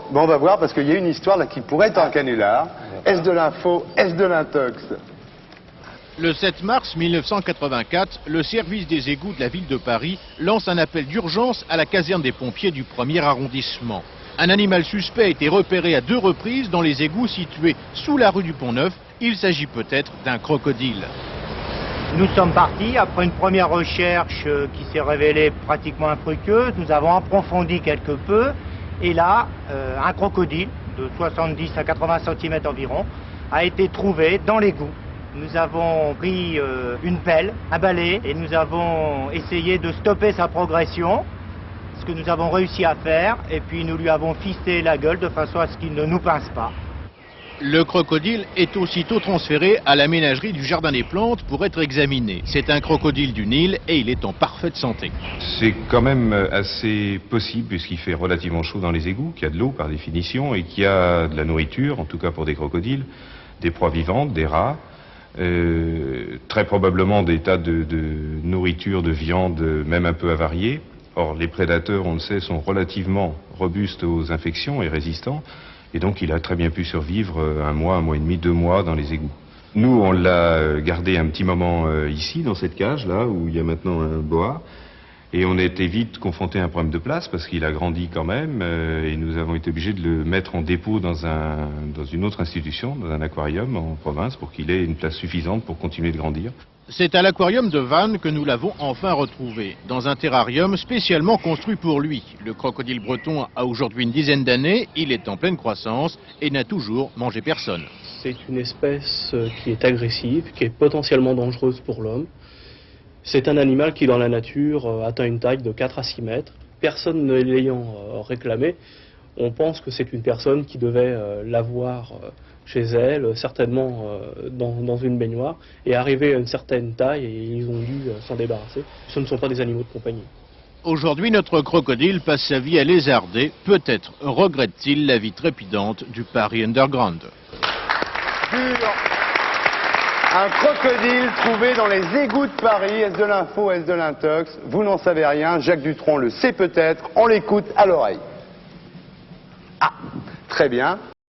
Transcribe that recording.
Bon, on va voir parce qu'il y a une histoire là qui pourrait être un canular. Est-ce de l'info? Est-ce de l'intox? Le 7 mars 1984, le service des égouts de la ville de Paris lance un appel d'urgence à la caserne des pompiers du 1er arrondissement. Un animal suspect a été repéré à 2 reprises dans les égouts situés sous la rue du Pont-Neuf. Il s'agit peut-être d'un crocodile. Nous sommes partis après une première recherche qui s'est révélée pratiquement infructueuse. Nous avons approfondi quelque peu et là, un crocodile de 70 à 80 cm environ a été trouvé dans l'égout. Nous avons pris une pelle, un balai et nous avons essayé de stopper sa progression, ce que nous avons réussi à faire, et puis nous lui avons fisté la gueule de façon à ce qu'il ne nous pince pas. Le crocodile est aussitôt transféré à la ménagerie du Jardin des Plantes pour être examiné. C'est un crocodile du Nil et il est en parfaite santé. C'est quand même assez possible puisqu'il fait relativement chaud dans les égouts, qu'il y a de l'eau par définition et qu'il y a de la nourriture, en tout cas pour des crocodiles, des proies vivantes, des rats. Très probablement des tas de nourriture, de viande, même un peu avariée. Or, les prédateurs, on le sait, sont relativement robustes aux infections et résistants. Et donc, il a très bien pu survivre 1 mois, 1 mois et demi, 2 mois dans les égouts. Nous, on l'a gardé un petit moment ici, dans cette cage-là, où il y a maintenant un boa. Et on a été vite confronté à un problème de place parce qu'il a grandi quand même et nous avons été obligés de le mettre en dépôt dans une autre institution, dans un aquarium en province pour qu'il ait une place suffisante pour continuer de grandir. C'est à l'aquarium de Vannes que nous l'avons enfin retrouvé, dans un terrarium spécialement construit pour lui. Le crocodile breton a aujourd'hui une dizaine d'années, il est en pleine croissance et n'a toujours mangé personne. C'est une espèce qui est agressive, qui est potentiellement dangereuse pour l'homme. C'est un animal qui, dans la nature, atteint une taille de 4 à 6 mètres. Personne ne l'ayant réclamé, on pense que c'est une personne qui devait l'avoir chez elle, certainement dans une baignoire, et arriver à une certaine taille, et ils ont dû s'en débarrasser. Ce ne sont pas des animaux de compagnie. Aujourd'hui, notre crocodile passe sa vie à lézarder. Peut-être regrette-t-il la vie trépidante du Paris Underground. Un crocodile trouvé dans les égouts de Paris. Est-ce de l'info, est-ce de l'intox? Vous n'en savez rien, Jacques Dutronc le sait peut-être. On l'écoute à l'oreille. Ah, très bien.